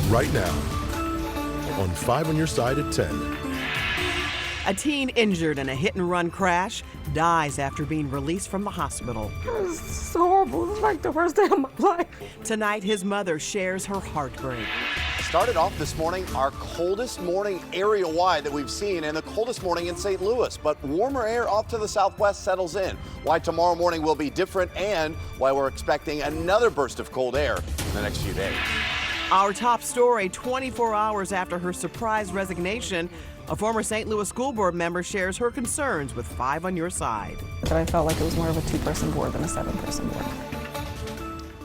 right now on 5 on Your Side at 10. A teen injured in a hit-and-run crash dies after being released from the hospital. It was so horrible. It was like the worst day of my life. Tonight, his mother shares her heartbreak. Started off this morning, our coldest morning area-wide that we've seen, and the coldest morning in St. Louis. But warmer air off to the southwest settles in. Why tomorrow morning will be different, and why we're expecting another burst of cold air in the next few days. Our top story, 24 hours after her surprise resignation, a former St. Louis school board member shares her concerns with 5 on Your Side. But I felt like it was more of a 2-person board than a 7-person board.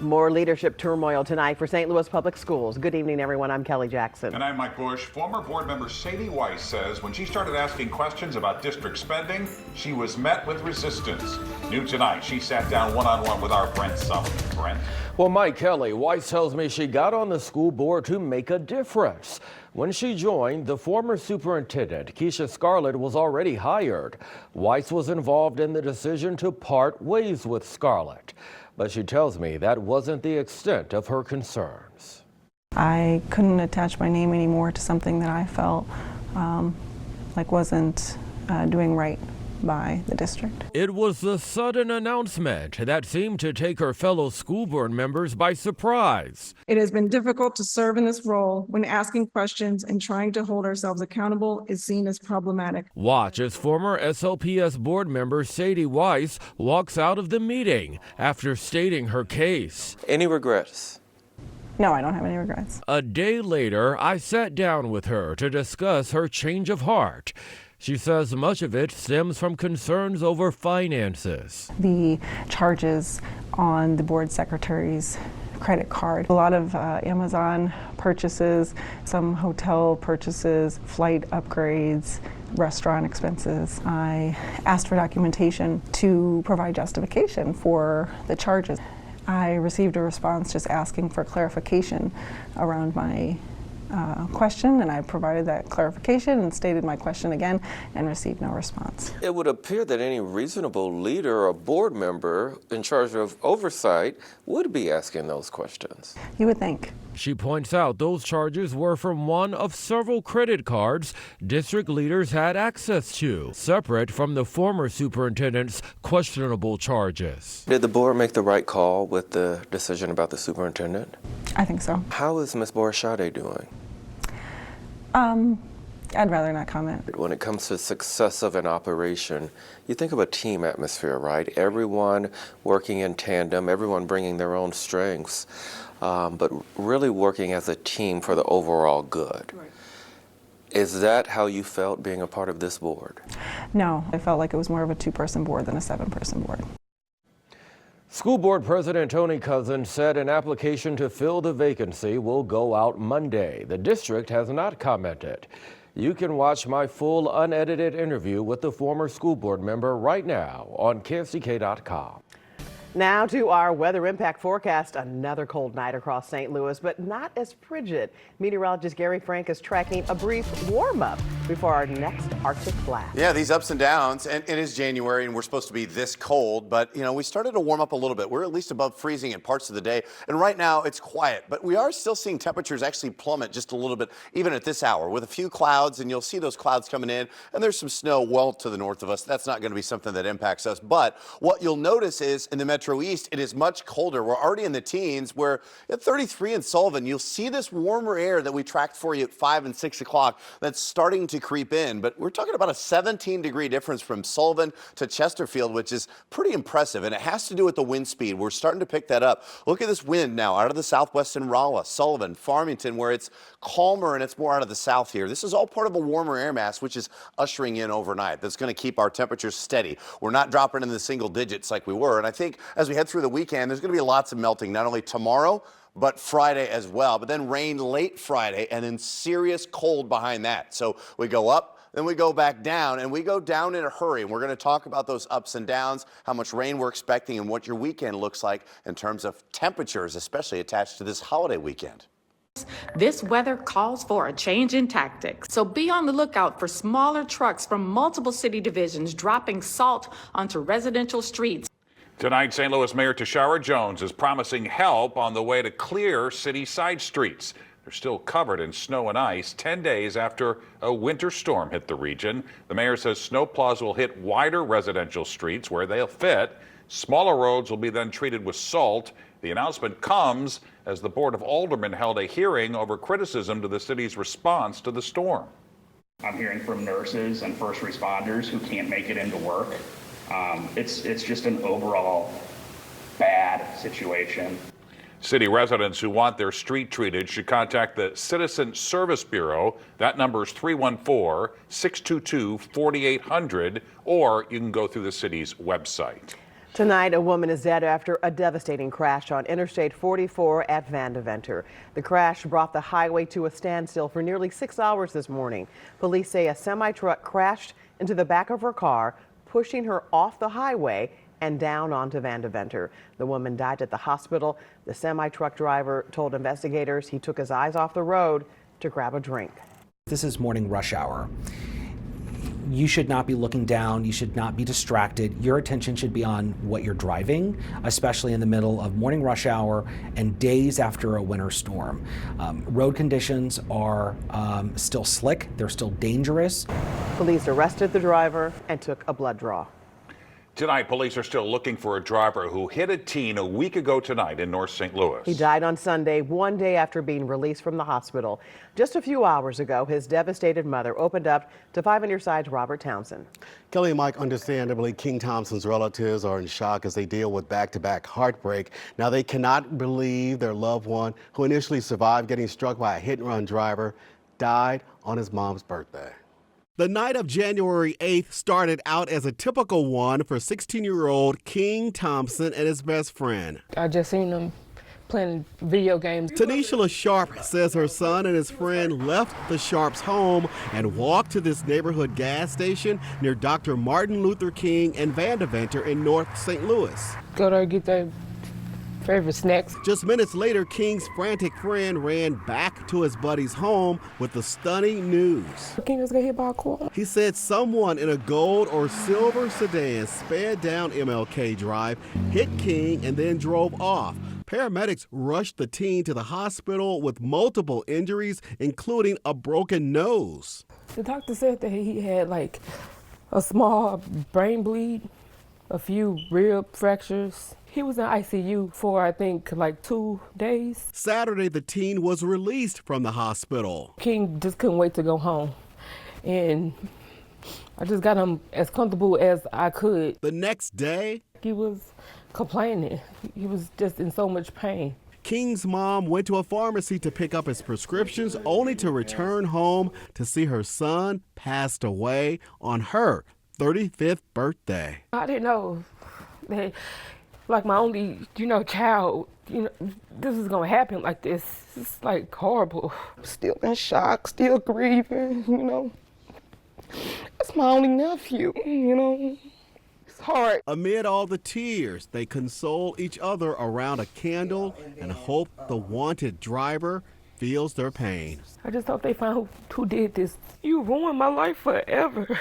More leadership turmoil tonight for St. Louis Public Schools. Good evening, everyone. I'm Kelly Jackson. And I'm Mike Bush. Former board member Sadie Weiss says when she started asking questions about district spending, she was met with resistance. New tonight, she sat down one-on-one with our Brent Sullivan. Brent? Well, Mike Kelly, Weiss tells me she got on the school board to make a difference. When she joined, the former superintendent, Keisha Scarlett, was already hired. Weiss was involved in the decision to part ways with Scarlett. But she tells me that wasn't the extent of her concerns. I couldn't attach my name anymore to something that I felt like wasn't doing right by the district. It was the sudden announcement that seemed to take her fellow school board members by surprise. It has been difficult to serve in this role when asking questions and trying to hold ourselves accountable is seen as problematic. Watch as former SLPS board member Sadie Weiss walks out of the meeting after stating her case. Any regrets? No, I don't have any regrets. A day later, I sat down with her to discuss her change of heart. She says much of it stems from concerns over finances. The charges on the board secretary's credit card, a lot of Amazon purchases, some hotel purchases, flight upgrades, restaurant expenses. I asked for documentation to provide justification for the charges. I received a response just asking for clarification around my question, and I provided that clarification and stated my question again and received no response. It would appear that any reasonable leader or board member in charge of oversight would be asking those questions. You would think. She points out those charges were from one of several credit cards district leaders had access to, separate from the former superintendent's questionable charges. Did the board make the right call with the decision about the superintendent? I think so. How is Ms. Borshade doing? I'd rather not comment. When it comes to success of an operation, you think of a team atmosphere, right? Everyone working in tandem, everyone bringing their own strengths, but really working as a team for the overall good. Right. Is that how you felt being a part of this board? No, I felt like it was more of a 2-person board than a 7-person board. School Board President Tony Cousins said an application to fill the vacancy will go out Monday. The district has not commented. You can watch my full unedited interview with the former school board member right now on KSDK.com. Now to our weather impact forecast. Another cold night across St. Louis, but not as frigid. Meteorologist Gary Frank is tracking a brief warm-up before our next Arctic blast. Yeah, these ups and downs, and it is January, and we're supposed to be this cold, but, we started to warm up a little bit. We're at least above freezing in parts of the day, and right now it's quiet, but we are still seeing temperatures actually plummet just a little bit, even at this hour, with a few clouds, and you'll see those clouds coming in, and there's some snow well to the north of us. That's not going to be something that impacts us, but what you'll notice is in the Metro East, it is much colder. We're already in the teens. We're at 33 in Sullivan. You'll see this warmer air that we tracked for you at 5 and 6 o'clock that's starting to creep in. But we're talking about a 17-degree difference from Sullivan to Chesterfield, which is pretty impressive. And it has to do with the wind speed. We're starting to pick that up. Look at this wind now out of the southwest in Rolla, Sullivan, Farmington, where it's calmer and it's more out of the south here. This is all part of a warmer air mass, which is ushering in overnight. That's going to keep our temperatures steady. We're not dropping in the single digits like we were. And I think as we head through the weekend, there's going to be lots of melting, not only tomorrow, but Friday as well. But then rain late Friday and then serious cold behind that. So we go up, then we go back down, and we go down in a hurry. And we're going to talk about those ups and downs, how much rain we're expecting, and what your weekend looks like in terms of temperatures, especially attached to this holiday weekend. This weather calls for a change in tactics, so be on the lookout for smaller trucks from multiple city divisions dropping salt onto residential streets. Tonight, St. Louis Mayor Tashara Jones is promising help on the way to clear city side streets. They're still covered in snow and ice 10 days after a winter storm hit the region. The mayor says snowplows will hit wider residential streets where they'll fit. Smaller roads will be then treated with salt. The announcement comes as the Board of Aldermen held a hearing over criticism to the city's response to the storm. I'm hearing from nurses and first responders who can't make it into work. It's just an overall bad situation. City residents who want their street treated should contact the Citizen Service Bureau. That number is 314-622-4800, or you can go through the city's website. Tonight, a woman is dead after a devastating crash on Interstate 44 at Vandeventer. The crash brought the highway to a standstill for nearly 6 hours this morning. Police say a semi-truck crashed into the back of her car, pushing her off the highway and down onto Vandeventer. The woman died at the hospital. The semi-truck driver told investigators he took his eyes off the road to grab a drink. This is morning rush hour. You should not be looking down. You should not be distracted. Your attention should be on what you're driving, especially in the middle of morning rush hour and days after a winter storm. Road conditions are still slick. They're still dangerous. Police arrested the driver and took a blood draw. Tonight, police are still looking for a driver who hit a teen a week ago tonight in North St. Louis. He died on Sunday, one day after being released from the hospital. Just a few hours ago, his devastated mother opened up to 5 on Your Side's Robert Townsend. Kelly and Mike, understandably, King Thompson's relatives are in shock as they deal with back-to-back heartbreak. Now, they cannot believe their loved one, who initially survived getting struck by a hit-and-run driver, died on his mom's birthday. The night of January 8th started out as a typical one for 16-year-old King Thompson and his best friend. I just seen them playing video games. Tanisha Sharp says her son and his friend left the Sharps' home and walked to this neighborhood gas station near Dr. Martin Luther King and Vandeventer in North St. Louis. Go there and get their favorite snacks. Just minutes later, King's frantic friend ran back to his buddy's home with the stunning news. King was gonna hit by a car. He said someone in a gold or silver sedan sped down MLK Drive, hit King, and then drove off. Paramedics rushed the teen to the hospital with multiple injuries, including a broken nose. The doctor said that he had like a small brain bleed, a few rib fractures. He was in ICU for, I think, like 2 days. Saturday, the teen was released from the hospital. King just couldn't wait to go home. And I just got him as comfortable as I could. The next day, he was complaining. He was just in so much pain. King's mom went to a pharmacy to pick up his prescriptions, only to return home to see her son passed away on her 35th birthday. I didn't know that, like, my only, child, this is gonna happen like this. It's like horrible. Still in shock, still grieving, It's my only nephew, It's hard. Amid all the tears, they console each other around a candle and hope the wanted driver feels their pain. I just hope they find who did this. You ruined my life forever.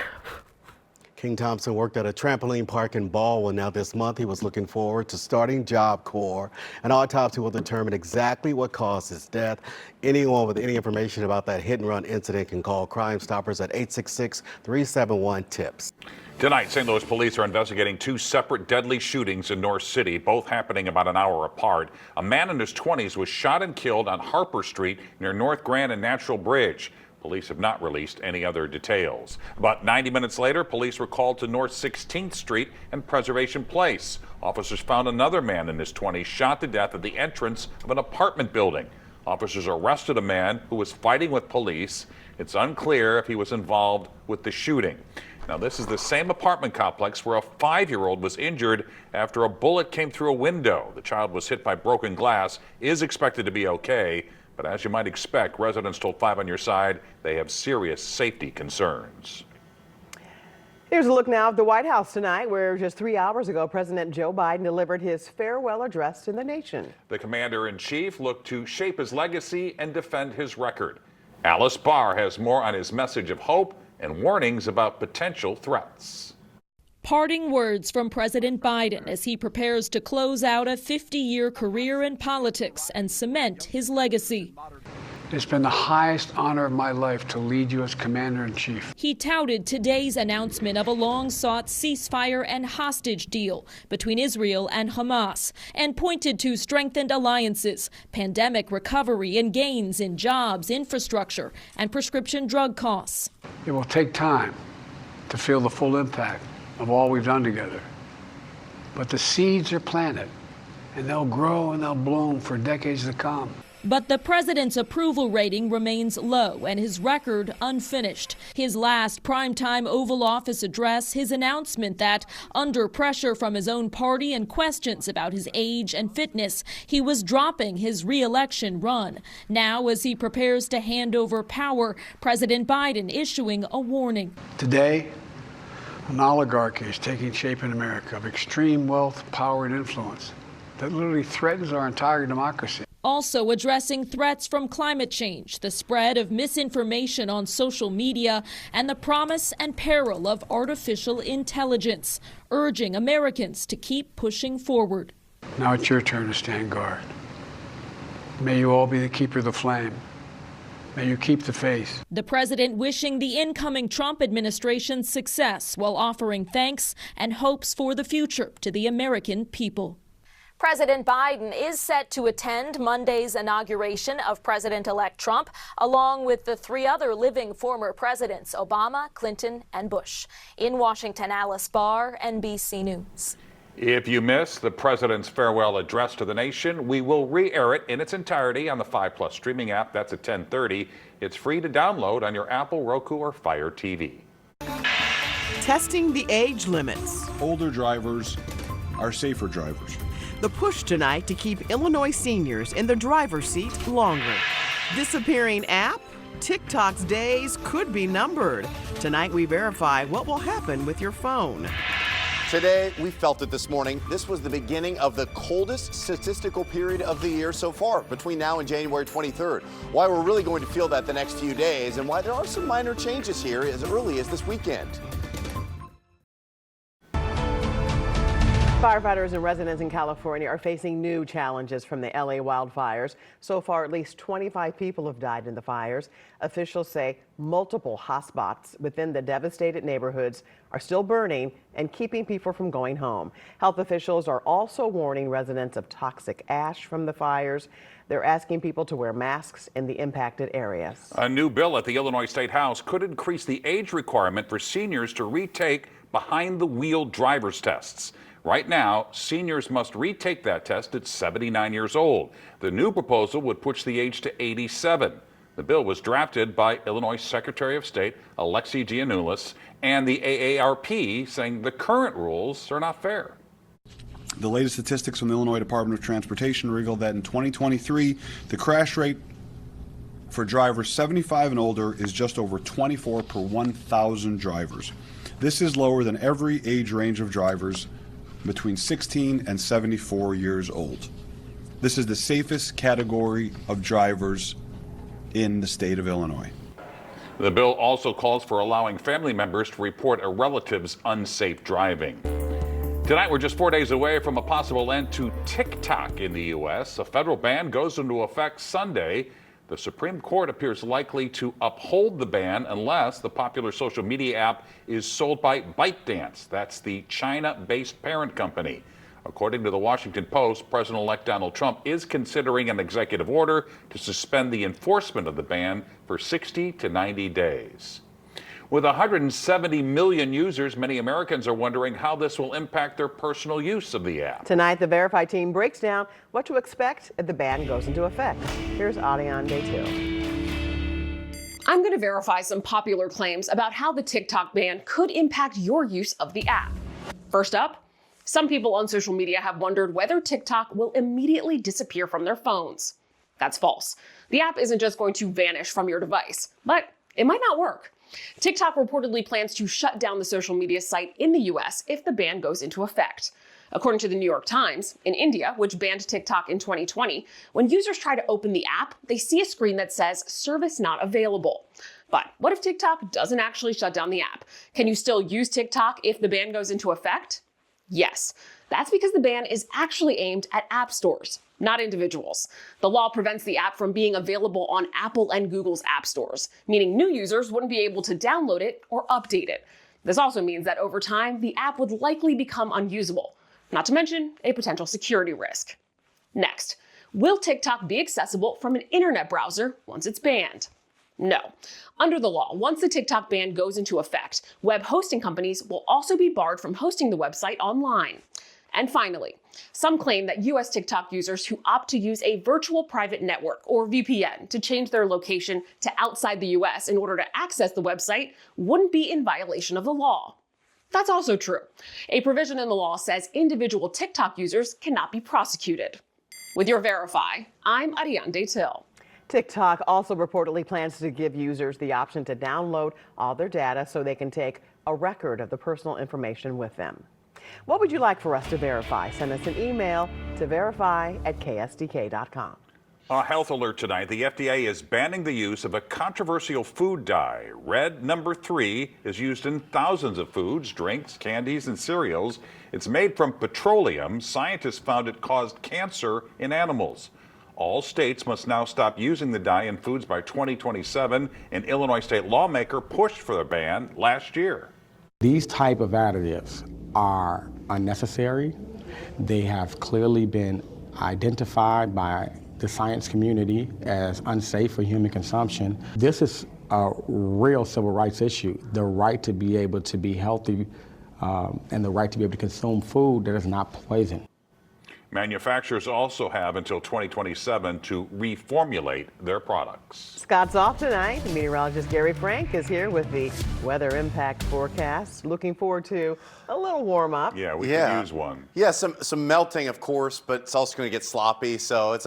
King Thompson worked at a trampoline park in Baldwin. Now this month, he was looking forward to starting Job Corps. An autopsy will determine exactly what caused his death. Anyone with any information about that hit-and-run incident can call Crime Stoppers at 866-371-TIPS. Tonight, St. Louis police are investigating 2 separate deadly shootings in North City, both happening about an hour apart. A man in his 20s was shot and killed on Harper Street near North Grand and Natural Bridge. Police have not released any other details. About 90 minutes later, police were called to North 16th Street and Preservation Place. Officers found another man in his 20s shot to death at the entrance of an apartment building. Officers arrested a man who was fighting with police. It's unclear if he was involved with the shooting. Now, this is the same apartment complex where a 5-year-old was injured after a bullet came through a window. The child was hit by broken glass, is expected to be okay. But as you might expect, residents told 5 on Your Side they have serious safety concerns. Here's a look now at the White House tonight, where just 3 hours ago, President Joe Biden delivered his farewell address to the nation. The commander-in-chief looked to shape his legacy and defend his record. Alice Barr has more on his message of hope and warnings about potential threats. Parting words from President Biden as he prepares to close out a 50-year career in politics and cement his legacy. It's been the highest honor of my life to lead you as Commander-in-Chief. He touted today's announcement of a long-sought ceasefire and hostage deal between Israel and Hamas and pointed to strengthened alliances, pandemic recovery, and gains in jobs, infrastructure, and prescription drug costs. It will take time to feel the full impact of all we've done together. But the seeds are planted, and they'll grow and they'll bloom for decades to come. But the president's approval rating remains low and his record unfinished. His last primetime Oval Office address, his announcement that, under pressure from his own party and questions about his age and fitness, he was dropping his re-election run. Now, as he prepares to hand over power, President Biden issuing a warning. Today, an oligarchy is taking shape in America of extreme wealth, power, and influence that literally threatens our entire democracy. Also addressing threats from climate change, the spread of misinformation on social media, and the promise and peril of artificial intelligence, urging Americans to keep pushing forward. Now it's your turn to stand guard. May you all be the keeper of the flame. May you keep the faith. The president wishing the incoming Trump administration success while offering thanks and hopes for the future to the American people. President Biden is set to attend Monday's inauguration of President-elect Trump, along with the three other living former presidents, Obama, Clinton, and Bush. In Washington, Alice Barr, NBC News. If you missed the president's farewell address to the nation, we will re-air it in its entirety on the 5+ streaming app. That's at 10:30. It's free to download on your Apple, Roku, or Fire TV. Testing the age limits. Older drivers are safer drivers. The push tonight to keep Illinois seniors in the driver's seat longer. Disappearing app? TikTok's days could be numbered. Tonight we verify what will happen with your phone. Today, we felt it this morning. This was the beginning of the coldest statistical period of the year so far, between now and January 23rd. Why we're really going to feel that the next few days, and why there are some minor changes here as early as this weekend. Firefighters and residents in California are facing new challenges from the LA wildfires. So far, at least 25 people have died in the fires. Officials say multiple hotspots within the devastated neighborhoods are still burning and keeping people from going home. Health officials are also warning residents of toxic ash from the fires. They're asking people to wear masks in the impacted areas. A new bill at the Illinois State House could increase the age requirement for seniors to retake behind-the-wheel driver's tests. Right now, seniors must retake that test at 79 years old. The new proposal would push the age to 87. The bill was drafted by Illinois Secretary of State Alexi Giannoulis and the AARP, saying the current rules are not fair. The latest statistics from the Illinois Department of Transportation reveal that in 2023, the crash rate for drivers 75 and older is just over 24 per 1,000 drivers. This is lower than every age range of drivers between 16 and 74 years old. This is the safest category of drivers in the state of Illinois. The bill also calls for allowing family members to report a relative's unsafe driving. Tonight, we're just 4 days away from a possible end to TikTok in the U.S. A federal ban goes into effect Sunday. The Supreme Court appears likely to uphold the ban unless the popular social media app is sold by ByteDance. That's the China-based parent company. According to the Washington Post, President-elect Donald Trump is considering an executive order to suspend the enforcement of the ban for 60 to 90 days. With 170 million users, many Americans are wondering how this will impact their personal use of the app. Tonight, the Verify team breaks down what to expect if the ban goes into effect. Here's Audie on day 2. I'm going to verify some popular claims about how the TikTok ban could impact your use of the app. First up, some people on social media have wondered whether TikTok will immediately disappear from their phones. That's false. The app isn't just going to vanish from your device, but it might not work. TikTok reportedly plans to shut down the social media site in the US if the ban goes into effect. According to the New York Times, in India, which banned TikTok in 2020, when users try to open the app, they see a screen that says service not available. But what if TikTok doesn't actually shut down the app? Can you still use TikTok if the ban goes into effect? Yes. That's because the ban is actually aimed at app stores, not individuals. The law prevents the app from being available on Apple and Google's app stores, meaning new users wouldn't be able to download it or update it. This also means that over time, the app would likely become unusable, not to mention a potential security risk. Next, will TikTok be accessible from an internet browser once it's banned? No. Under the law, once the TikTok ban goes into effect, web hosting companies will also be barred from hosting the website online. And finally, some claim that US TikTok users who opt to use a virtual private network, or VPN, to change their location to outside the US in order to access the website wouldn't be in violation of the law. That's also true. A provision in the law says individual TikTok users cannot be prosecuted. With your Verify, I'm Ariane Till. TikTok also reportedly plans to give users the option to download all their data so they can take a record of the personal information with them. What would you like for us to verify? Send us an email to verify@ksdk.com. A health alert tonight. The FDA is banning the use of a controversial food dye. Red number 3 is used in thousands of foods, drinks, candies, and cereals. It's made from petroleum. Scientists found it caused cancer in animals. All states must now stop using the dye in foods by 2027. An Illinois state lawmaker pushed for the ban last year. These type of additives are unnecessary. They have clearly been identified by the science community as unsafe for human consumption. This is a real civil rights issue, the right to be able to be healthy and the right to be able to consume food that is not poison. Manufacturers also have until 2027 to reformulate their products. Scott's off tonight. Meteorologist Gary Frank is here with the weather impact forecast. Looking forward to a little warm up. Yeah, we could use one. Yeah, some melting, of course, but it's also going to get sloppy. So it's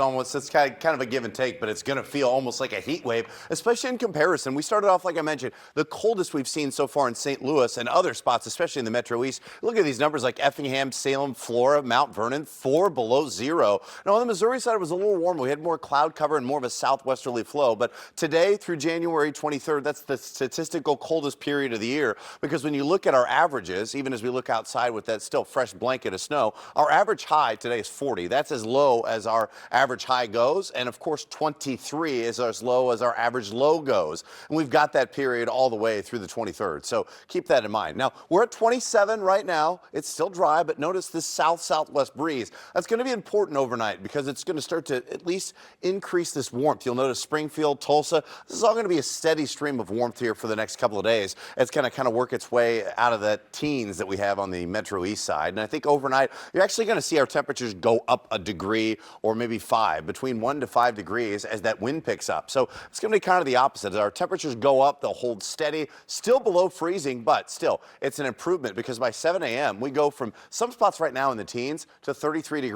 kind of a give and take, but it's going to feel almost like a heat wave, especially in comparison. We started off, like I mentioned, the coldest we've seen so far in St. Louis and other spots, especially in the Metro East. Look at these numbers like Effingham, Salem, Flora, Mount Vernon, 4 below 0. Now, on the Missouri side, it was a little warmer. We had more cloud cover and more of a southwesterly flow. But today through January 23rd, that's the statistical coldest period of the year, because when you look at our averages, even as we look outside with that still fresh blanket of snow, our average high today is 40. That's as low as our average high goes. And of course, 23 is as low as our average low goes. And we've got that period all the way through the 23rd. So keep that in mind. Now, we're at 27 right now. It's still dry, but notice this south-southwest breeze. That's going to be important overnight because it's going to start to at least increase this warmth. You'll notice Springfield, Tulsa, this is all going to be a steady stream of warmth here for the next couple of days. It's going to kind of work its way out of the teens that we have on the Metro East side. And I think overnight, you're actually going to see our temperatures go up a degree or maybe 5, between 1 to 5 degrees as that wind picks up. So it's going to be kind of the opposite. As our temperatures go up, they'll hold steady, still below freezing, but still, it's an improvement because by 7 a.m., we go from some spots right now in the teens to 33 degrees.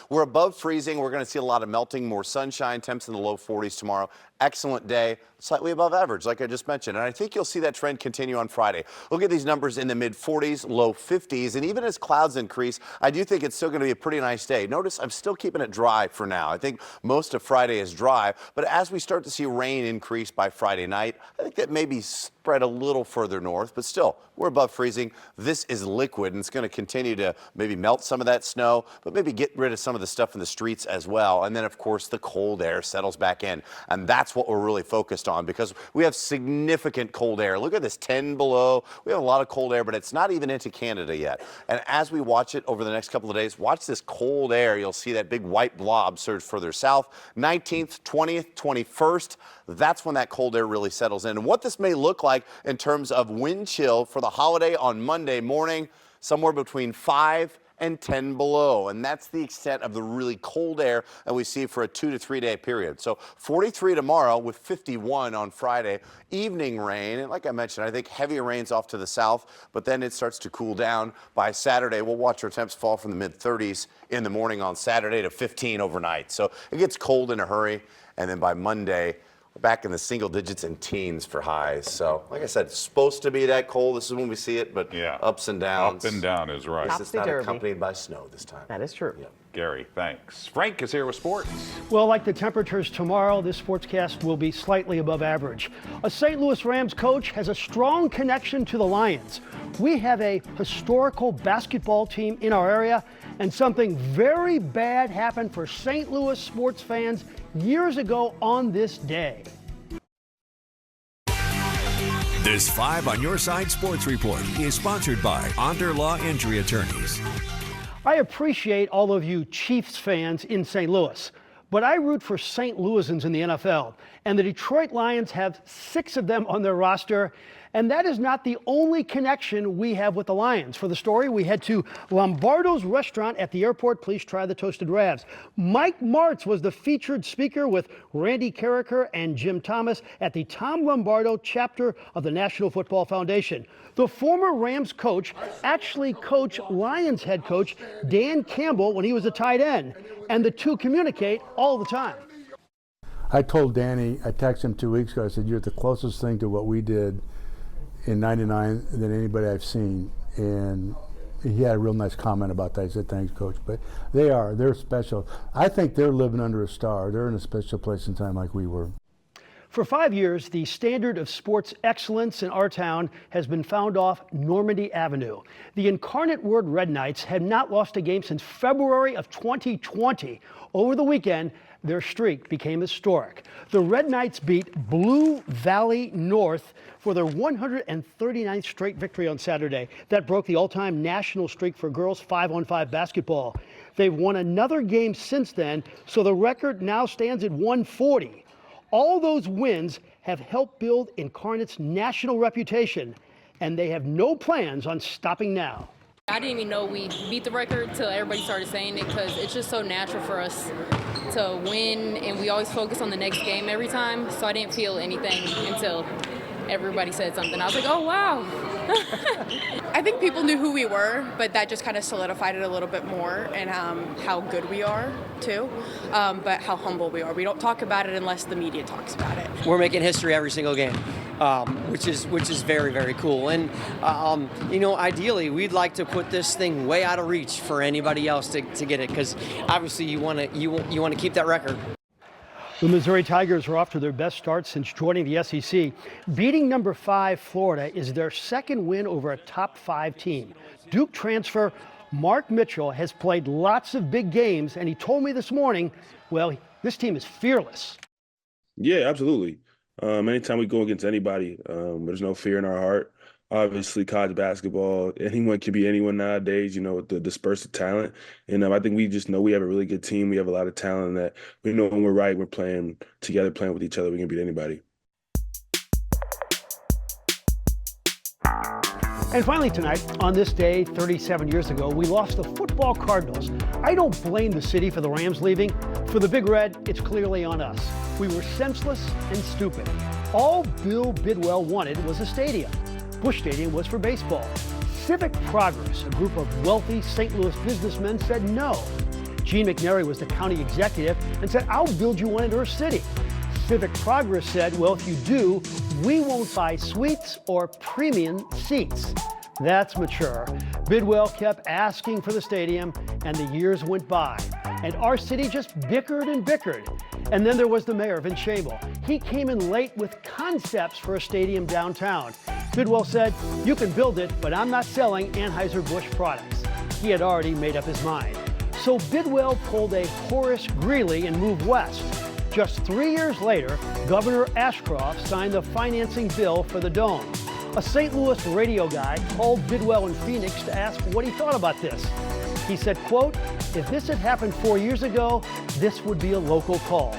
We're above freezing. We're going to see a lot of melting, more sunshine, temps in the low 40s tomorrow. Excellent day, slightly above average, like I just mentioned. And I think you'll see that trend continue on Friday. Look at these numbers in the mid 40s, low 50s. And even as clouds increase, I do think it's still going to be a pretty nice day. Notice I'm still keeping it dry for now. I think most of Friday is dry. But as we start to see rain increase by Friday night, I think that may be spread a little further north. But still, we're above freezing. This is liquid, and it's going to continue to maybe melt some of that snow, but maybe get rid of some of the stuff in the streets as well. And then, of course, the cold air settles back in. And that's what we're really focused on because we have significant cold air. Look at this, 10 below. We have a lot of cold air, but it's not even into Canada yet. And as we watch it over the next couple of days, watch this cold air. You'll see that big white blob surge further south. 19th, 20th, 21st. That's when that cold air really settles in. And what this may look like in terms of wind chill for the holiday on Monday morning, somewhere between 5 and 10 below. And that's the extent of the really cold air that we see for a 2 to 3 day period. So 43 tomorrow with 51 on Friday. Evening rain. And like I mentioned, I think heavier rains off to the south, but then it starts to cool down by Saturday. We'll watch our temps fall from the mid 30s in the morning on Saturday to 15 overnight. So it gets cold in a hurry. And then by Monday, we're back in the single digits and teens for highs. So, like I said, it's supposed to be that cold. This is when we see it, but ups and downs. Up and down is right. It's not accompanied by snow this time. That is true. Yeah. Gary, thanks. Frank is here with sports. Well, like the temperatures tomorrow, this sportscast will be slightly above average. A St. Louis Rams coach has a strong connection to the Lions. We have a historical basketball team in our area, and something very bad happened for St. Louis sports fans years ago on this day. This 5 on Your Side Sports Report is sponsored by Onder Law Injury Attorneys. I appreciate all of you Chiefs fans in St. Louis, but I root for St. Louisans in the NFL, and the Detroit Lions have 6 of them on their roster, and that is not the only connection we have with the Lions. For the story, we head to Lombardo's restaurant at the airport. Please try the toasted ravs. Mike Martz was the featured speaker with Randy Carricker and Jim Thomas at the Tom Lombardo chapter of the National Football Foundation. The former Rams coach actually coached Lions head coach Dan Campbell when he was a tight end, and the two communicate all the time. I told Danny, I texted him 2 weeks ago, I said, you're the closest thing to what we did in '99 than anybody I've seen. And he had a real nice comment about that. He said, thanks, Coach. But they're special. I think they're living under a star. They're in a special place in time like we were. For 5 years, the standard of sports excellence in our town has been found off Normandy Avenue. The Incarnate Word Red Knights had not lost a game since February of 2020. Over the weekend, their streak became historic. The Red Knights beat Blue Valley North for their 139th straight victory on Saturday. That broke the all-time national streak for girls 5-on-5 basketball. They've won another game since then, so the record now stands at 140. All those wins have helped build Incarnate's national reputation, and they have no plans on stopping now. I didn't even know we beat the record until everybody started saying it, because it's just so natural for us to win, and we always focus on the next game every time, so I didn't feel anything until everybody said something. I was like, oh, wow. I think people knew who we were, but that just kind of solidified it a little bit more, and how good we are, too, but how humble we are. We don't talk about it unless the media talks about it. We're making history every single game. Which is very, very cool. And, ideally, we'd like to put this thing way out of reach for anybody else to get it, because obviously you want to keep that record. The Missouri Tigers are off to their best start since joining the SEC. Beating number 5 Florida is their second win over a top 5 team. Duke transfer Mark Mitchell has played lots of big games, and he told me this morning, well, this team is fearless. Yeah, absolutely. Anytime we go against anybody, there's no fear in our heart. Obviously, college basketball, anyone can be anyone nowadays, with the dispersed talent. And I think we just know we have a really good team. We have a lot of talent that we know when we're right, we're playing together, playing with each other, we can beat anybody. And finally tonight, on this day 37 years ago, we lost the football Cardinals. I don't blame the city for the Rams leaving. For the Big Red, it's clearly on us. We were senseless and stupid. All Bill Bidwell wanted was a stadium. Busch Stadium was for baseball. Civic Progress, a group of wealthy St. Louis businessmen, said no. Gene McNary was the county executive and said, I'll build you one in our city. Civic Progress said, well, if you do, we won't buy suites or premium seats. That's mature. Bidwell kept asking for the stadium, and the years went by. And our city just bickered and bickered. And then there was the mayor, Vince Shabel. He came in late with concepts for a stadium downtown. Bidwell said, you can build it, but I'm not selling Anheuser-Busch products. He had already made up his mind. So Bidwell pulled a Horace Greeley and moved west. Just 3 years later, Governor Ashcroft signed the financing bill for the dome. A St. Louis radio guy called Bidwell in Phoenix to ask what he thought about this. He said, quote, if this had happened 4 years ago, this would be a local call.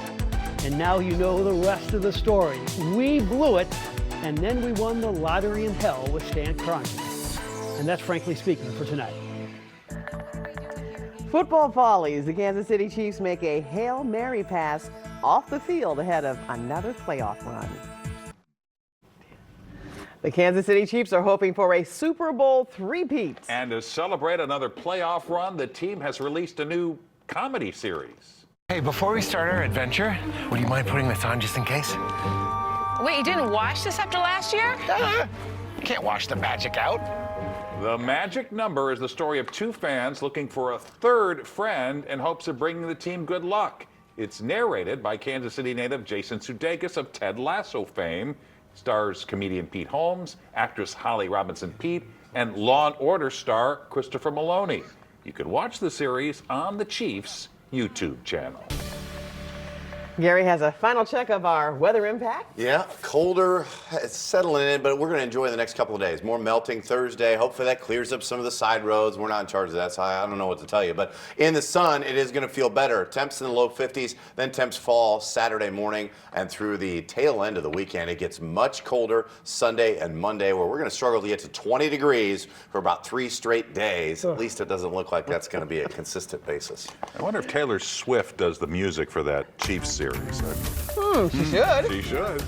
And now you know the rest of the story. We blew it, and then we won the lottery in hell with Stan Kroenke. And that's Frankly Speaking for tonight. Football follies. The Kansas City Chiefs make a Hail Mary pass off the field ahead of another playoff run. The Kansas City Chiefs are hoping for a Super Bowl three-peat. And to celebrate another playoff run, the team has released a new comedy series. Hey, before we start our adventure, would you mind putting this on just in case? Wait, you didn't wash this after last year? You can't wash the magic out. The magic number is the story of two fans looking for a third friend in hopes of bringing the team good luck. It's narrated by Kansas City native Jason Sudeikis of Ted Lasso fame. Stars comedian Pete Holmes, actress Holly Robinson Peete, and Law & Order star Christopher Maloney. You can watch the series on the Chiefs YouTube channel. Gary has a final check of our weather impact. Yeah, colder, it's settling in, but we're going to enjoy the next couple of days. More melting Thursday. Hopefully that clears up some of the side roads. We're not in charge of that, so I don't know what to tell you. But in the sun, it is going to feel better. Temps in the low 50s, then temps fall Saturday morning, and through the tail end of the weekend, it gets much colder Sunday and Monday, where we're going to struggle to get to 20 degrees for about 3 straight days. At least it doesn't look like that's going to be a consistent basis. I wonder if Taylor Swift does the music for that Chiefs series. She should. She should.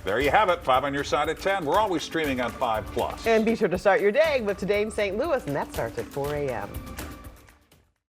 There you have it, 5 on your side at 10. We're always streaming on 5+. And be sure to start your day with Today in St. Louis, and that starts at 4 a.m.